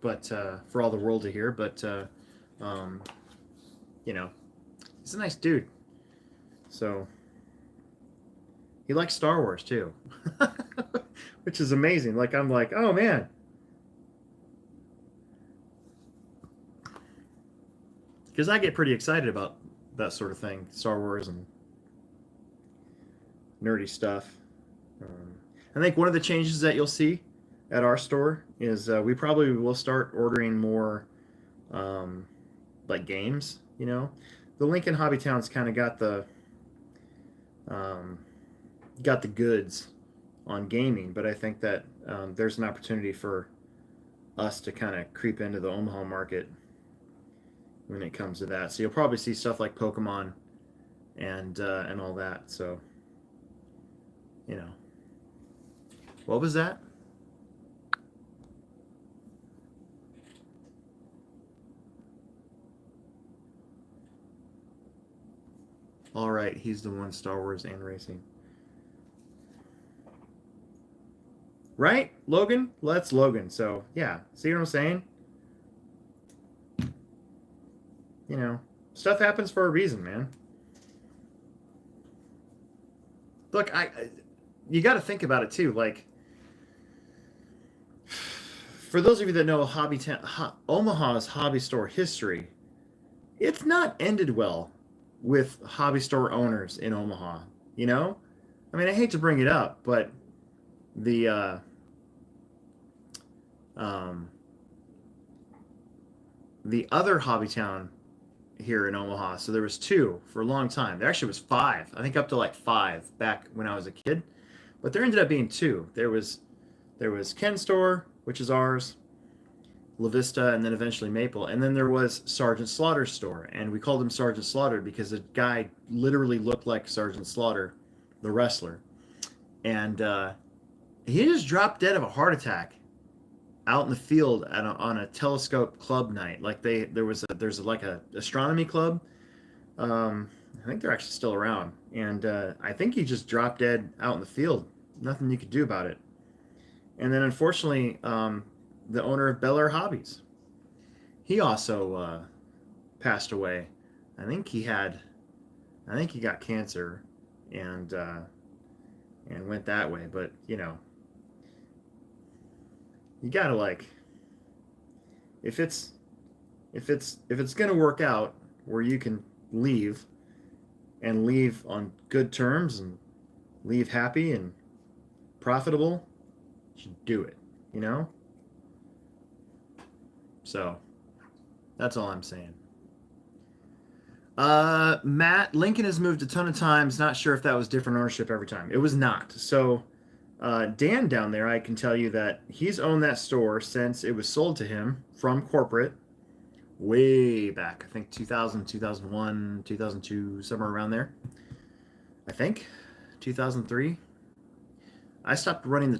but for all the world to hear. But um, he's a nice dude. So he likes Star Wars too, which is amazing. Like I'm like, oh man. Because I get pretty excited about that sort of thing, Star Wars and nerdy stuff. I think one of the changes that you'll see at our store is we probably will start ordering more um, like games. The Lincoln Hobbytown's kind of um, got the goods on gaming, but I think that there's an opportunity for us to kind of creep into the Omaha market when it comes to that. So you'll probably see stuff like Pokemon and all that. So what was that? All right, he's the one Star Wars and racing. Right, Logan? Well, that's Logan. So yeah, see what I'm saying? Stuff happens for a reason, man. Look, you got to think about it too. Like, for those of you that know Omaha's hobby store history, it's not ended well with hobby store owners in Omaha. I mean, I hate to bring it up, but the um, the other hobby town here in Omaha. So there was two for a long time. There actually was five. I think up to like five back when I was a kid. But there ended up being two. There was Ken's store, which is ours, La Vista, and then eventually Maple. And then there was Sergeant Slaughter's store. And we called him Sergeant Slaughter because the guy literally looked like Sergeant Slaughter, the wrestler. And he just dropped dead of a heart attack out in the field on a telescope club night. Like there's like a astronomy club. I think they're actually still around, and I think he just dropped dead out in the field. Nothing you could do about it. And then unfortunately, the owner of Bel Air Hobbies, he also passed away. I think he got cancer, and went that way. But you gotta like, if it's gonna work out where you can leave and leave on good terms and leave happy and profitable, you should do it. So that's all I'm saying. Matt, Lincoln has moved a ton of times. Not sure if that was different ownership every time. It was not. So Dan down there, I can tell you that he's owned that store since it was sold to him from corporate way back. I think 2000, 2001, 2002, somewhere around there. I think 2003. I stopped running the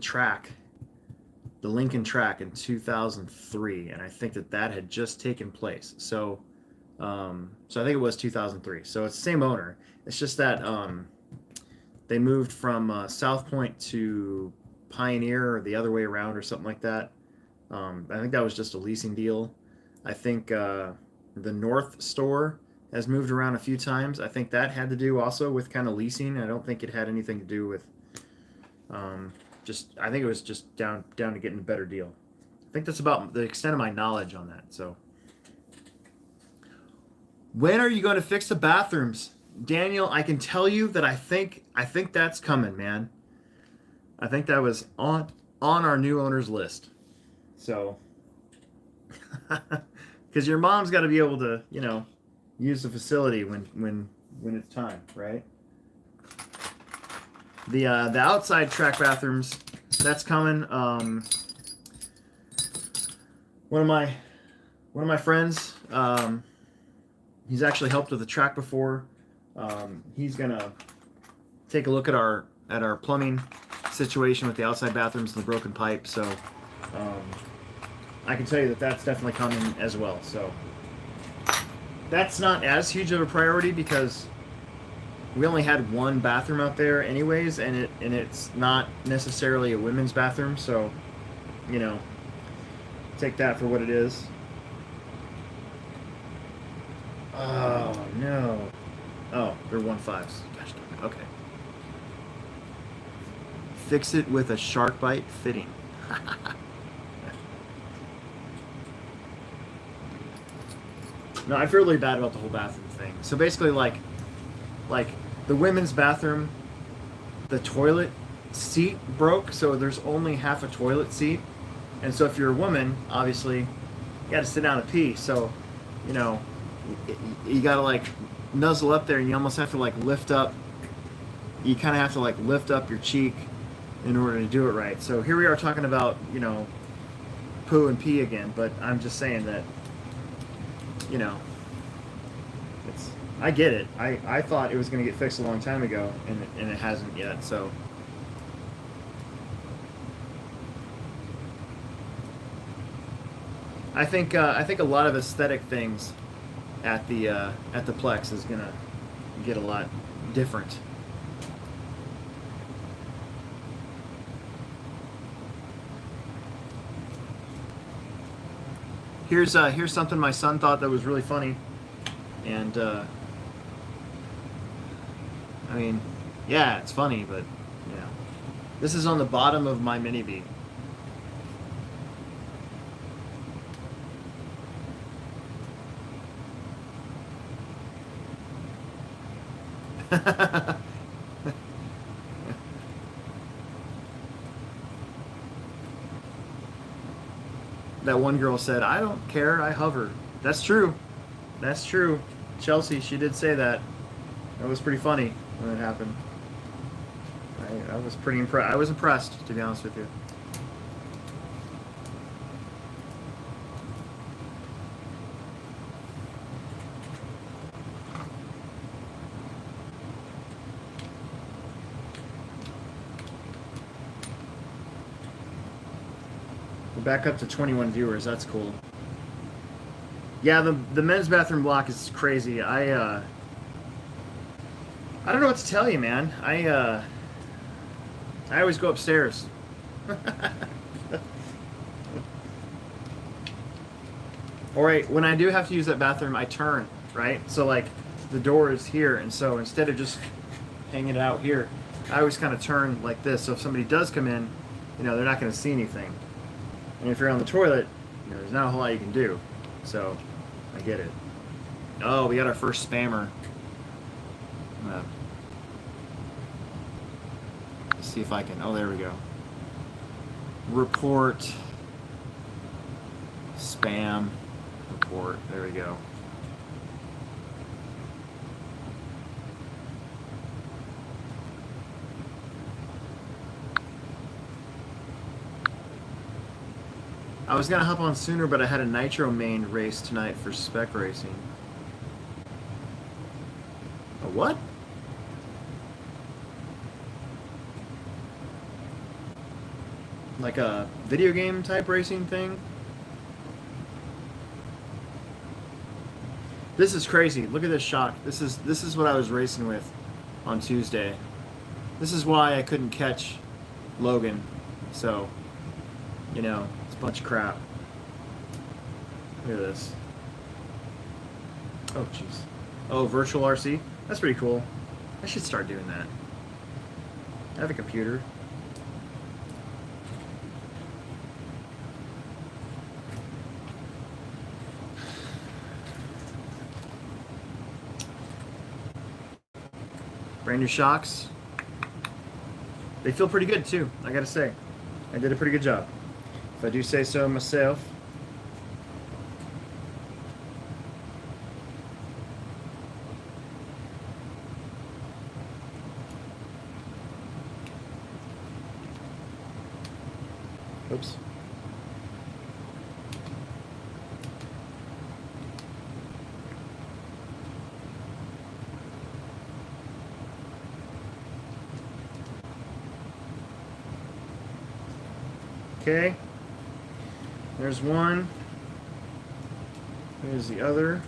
Lincoln track in 2003, and I think that had just taken place. So I think it was 2003. So it's the same owner. It's just that they moved from South Point to Pioneer, or the other way around, or something like that. I think that was just a leasing deal. I think the North store has moved around a few times. I think that had to do also with kind of leasing. I don't think it had anything to do with I think it was just down to getting a better deal. I think that's about the extent of my knowledge on that. So when are you going to fix the bathrooms? Daniel, I can tell you that I think that's coming, man. I think that was on our new owner's list. So Because your mom's got to be able to, use the facility when it's time, right? The outside track bathrooms, that's coming. One of my friends, he's actually helped with the track before. He's gonna take a look at our plumbing situation with the outside bathrooms and the broken pipe. So I can tell you that that's definitely coming as well. So that's not as huge of a priority because we only had one bathroom out there anyways, and it's not necessarily a women's bathroom. So take that for what it is. Oh no. Oh, they're 1.5s. Gosh darn it. Okay. Fix it with a shark bite fitting. No, I feel really bad about the whole bathroom thing. So basically, like the women's bathroom, the toilet seat broke, so there's only half a toilet seat. And so if you're a woman, obviously, you got to sit down and pee. So, you got to like nuzzle up there, and you almost have to like lift up. You kind of have to like lift up your cheek in order to do it right. So here we are talking about, poo and pee again. But I'm just saying that, I get it. I thought it was going to get fixed a long time ago, and it hasn't yet. So. I think a lot of aesthetic things at the Plex is gonna get a lot different. Here's something my son thought that was really funny, and I mean, yeah, it's funny, but this is on the bottom of my mini bee. That one girl said, "I don't care, I hover." That's true. That's true. Chelsea, she did say that. That was pretty funny when it happened. I was pretty impressed. I was impressed, to be honest with you. We're back up to 21 viewers. That's cool. Yeah, the men's bathroom block is crazy. I don't know what to tell you, man. I always go upstairs. All right, when I do have to use that bathroom, I turn, right? So like the door is here, and so instead of just hanging it out here, I always kind of turn like this. So if somebody does come in, they're not going to see anything. And if you're on the toilet, there's not a whole lot you can do. So I get it. Oh, we got our first spammer. Let's see if I can. Oh, there we go. Report. Spam. Report. There we go. I was gonna hop on sooner, but I had a nitro main race tonight for spec racing. A what? Like a video game type racing thing? This is crazy. Look at this shock. This is what I was racing with on Tuesday. This is why I couldn't catch Logan. So, it's a bunch of crap. Look at this. Oh, jeez. Oh, virtual RC? That's pretty cool. I should start doing that. I have a computer. Brand new shocks. They feel pretty good too, I gotta say. I did a pretty good job, if I do say so myself. Oops. Okay. There's one. There's the other.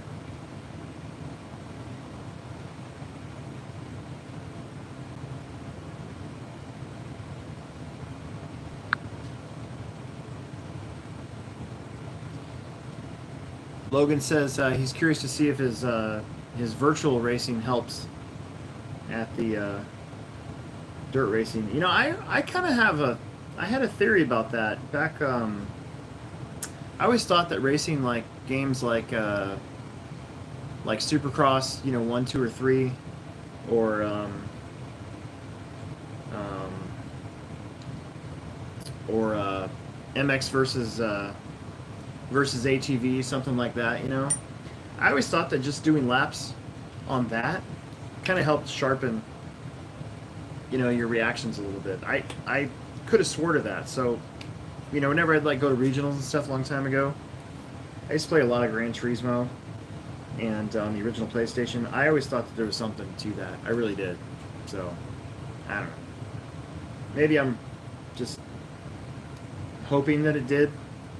Logan says he's curious to see if his virtual racing helps at the dirt racing. You know, I kind of have I had a theory about that back. I always thought that racing like games like Supercross, you know, 1, 2, or 3, or MX versus ATV, something like that, you know. I always thought that just doing laps on that kind of helped sharpen, you know, your reactions a little bit. I could have swore to that. So, you know, whenever I'd like go to regionals and stuff a long time ago, I used to play a lot of Gran Turismo, and on the original PlayStation, I always thought that there was something to that. I really did. So, I don't know. Maybe I'm just hoping that it did,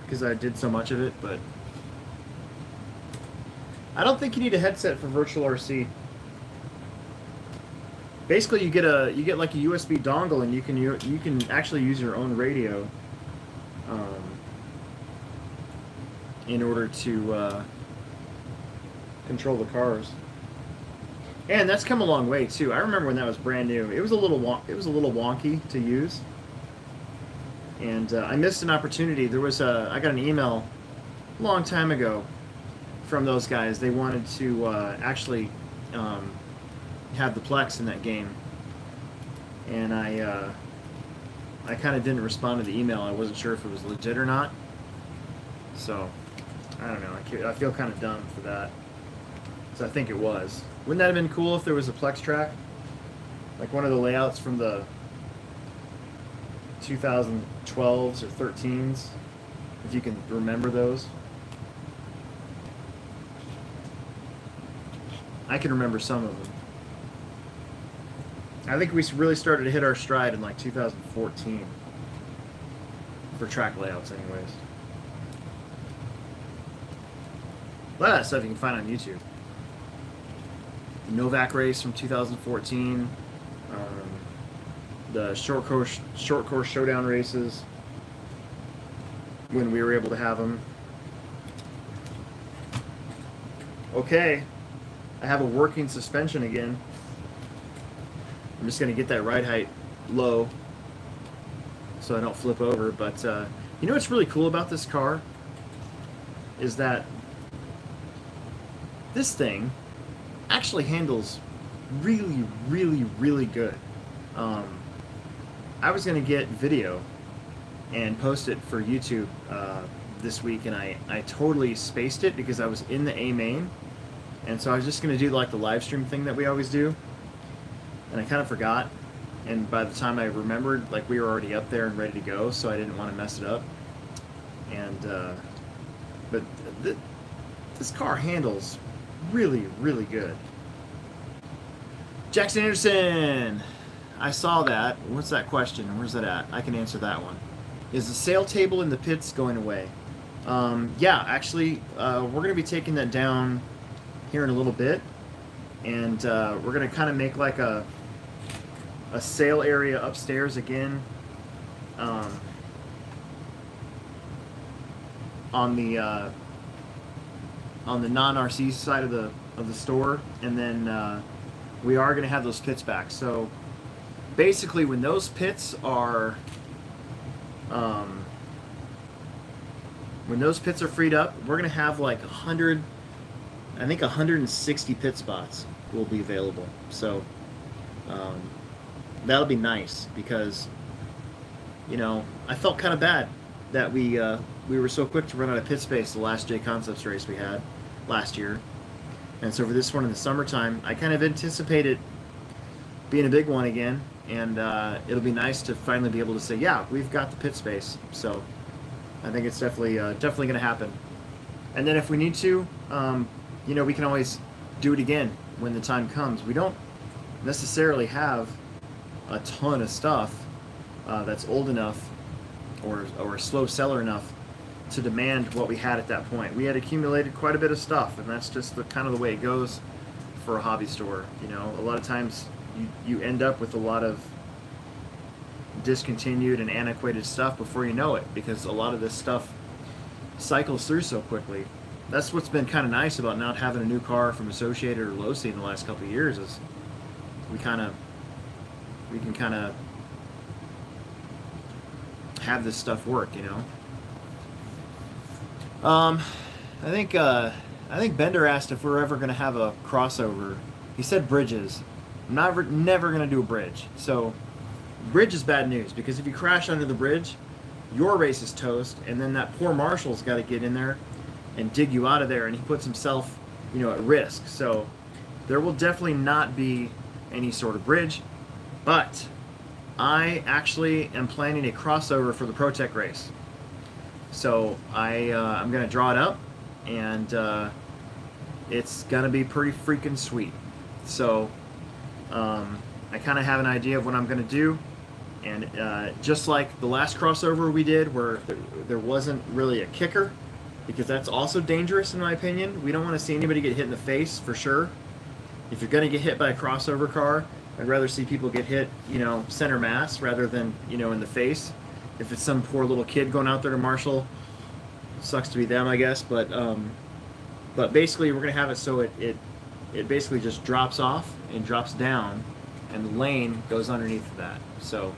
because I did so much of it, but I don't think you need a headset for virtual RC. Basically, you get like a USB dongle, and you can actually use your own radio in order to control the cars. And that's come a long way too. I remember when that was brand new. It was a little wonky to use. And I missed an opportunity. There was I got an email a long time ago from those guys. They wanted to actually have the Plex in that game, and I kind of didn't respond to the email. I wasn't sure if it was legit or not. So I don't know. I feel kind of dumb for that. So I think it was. Wouldn't that have been cool if there was a Plex track, like one of the layouts from the 2012s or 13s, if you can remember those? I can remember some of them. I think we really started to hit our stride in like 2014 for track layouts anyways. A lot of that stuff you can find on YouTube. The Novak race from 2014, the short course showdown races when we were able to have them. Okay, I have a working suspension again. I'm just going to get that ride height low so I don't flip over. But you know what's really cool about this car is that this thing actually handles really, really, really good. I was going to get video and post it for YouTube this week, and I totally spaced it because I was in the A main, and so I was just going to do like the live stream thing that we always do, and I kind of forgot, and by the time I remembered, like we were already up there and ready to go, so I didn't want to mess it up. And but this car handles really, really good. Jackson Anderson, I saw that. What's that question? Where's that at? I can answer that one. Is the sale table in the pits going away? Yeah, actually, we're going to be taking that down here in a little bit, and we're going to kind of make like a sale area upstairs again, on the non-RC side of the store, and then we are going to have those pits back. So basically, when those pits are freed up, we're going to have like 160 pit spots will be available. So that'll be nice, because you know, I felt kind of bad that we were so quick to run out of pit space the last J Concepts race we had last year. And so for this one in the summertime, I kind of anticipated being a big one again. and it'll be nice to finally be able to say, yeah, we've got the pit space. So I think it's definitely going to happen. And then if we need to, we can always do it again when the time comes. We don't necessarily have a ton of stuff that's old enough or slow seller enough to demand what we had at that point. We had accumulated quite a bit of stuff, and that's just kind of the way it goes for a hobby store. A lot of times you end up with a lot of discontinued and antiquated stuff before you know it, because a lot of this stuff cycles through so quickly. That's what's been kind of nice about not having a new car from Associated or Losi in the last couple of years, is we can kind of have this stuff work, I think Bender asked if we're ever going to have a crossover. He said bridges. I'm never going to do a bridge. So bridge is bad news, because if you crash under the bridge, your race is toast, and then that poor marshal's got to get in there and dig you out of there, and he puts himself, at risk. So there will definitely not be any sort of bridge, but I actually am planning a crossover for the ProTech race. So I'm going to draw it up, and it's going to be pretty freaking sweet. So I kind of have an idea of what I'm going to do. And just like the last crossover we did, where there wasn't really a kicker, because that's also dangerous in my opinion. We don't want to see anybody get hit in the face, for sure. If you're going to get hit by a crossover car, I'd rather see people get hit, center mass rather than, in the face. If it's some poor little kid going out there to marshal, sucks to be them, I guess. But basically, we're going to have it so it basically just drops off and drops down, and the lane goes underneath of that. So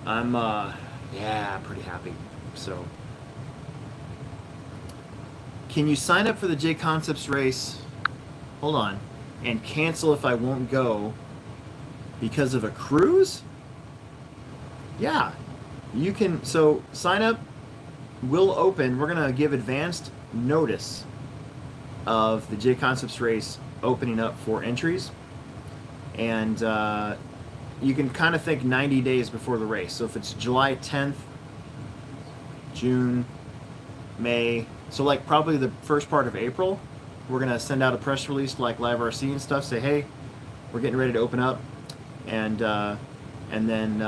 I'm pretty happy. So can you sign up for the J Concepts race? Hold on. And cancel if I won't go because of a cruise? Yeah, you can. So sign up. We'll open. We're gonna give advanced notice of the J Concepts race opening up for entries, and you can kind of think 90 days before the race. So if it's July 10th, June, May, so like probably the first part of April, we're gonna send out a press release like Live RC and stuff. Say, hey, we're getting ready to open up, and then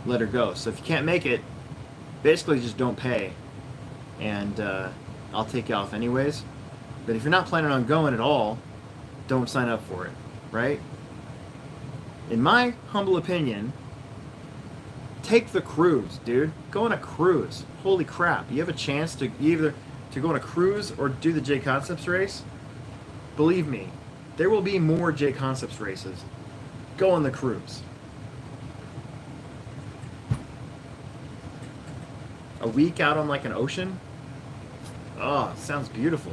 let her go. So if you can't make it, basically just don't pay, and I'll take you off anyways. But if you're not planning on going at all, don't sign up for it, right? In my humble opinion, take the cruise, dude. Go on a cruise. Holy crap. You have a chance to either to go on a cruise or do the J Concepts race. Believe me, there will be more J Concepts races. Go on the cruise. A week out on like an ocean? Oh, it sounds beautiful.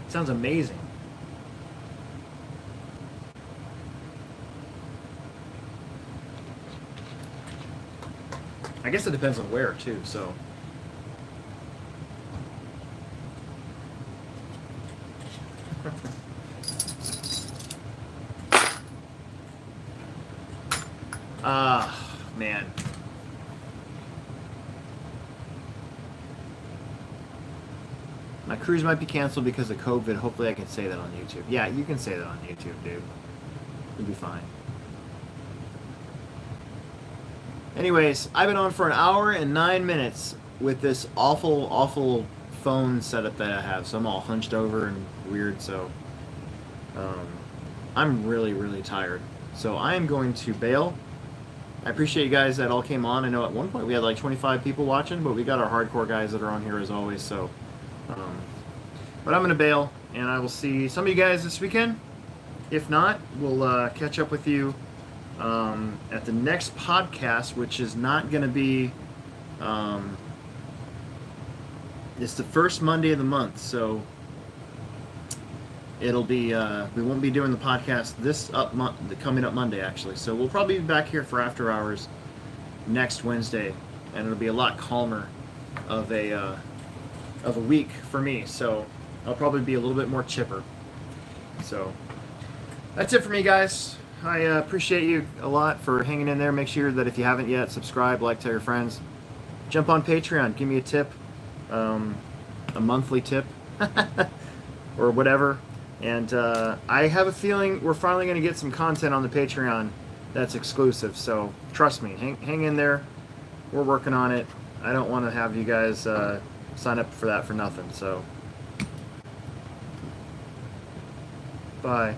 It sounds amazing. I guess it depends on where too, so. Man. My cruise might be canceled because of COVID. Hopefully I can say that on YouTube. Yeah, you can say that on YouTube, dude. You'll be fine. Anyways, I've been on for an hour and 9 minutes with this awful phone setup that I have. So I'm all hunched over and weird. So I'm really tired. So I am going to bail. I appreciate you guys that all came on. I know at one point we had like 25 people watching, but we got our hardcore guys that are on here as always. So, but I'm going to bail, and I will see some of you guys this weekend. If not, we'll catch up with you at the next podcast, which is not going to be, it's the first Monday of the month, so it'll be, we won't be doing the podcast coming up Monday, actually, so we'll probably be back here for After Hours next Wednesday, and it'll be a lot calmer of a week for me, so I'll probably be a little bit more chipper, so That's it for me, guys. I appreciate you a lot for hanging in there. Make sure that if you haven't yet, subscribe, like, tell your friends. Jump on Patreon. Give me a tip, a monthly tip, or whatever. And I have a feeling we're finally going to get some content on the Patreon that's exclusive. So trust me, hang in there. We're working on it. I don't want to have you guys sign up for that for nothing. So bye.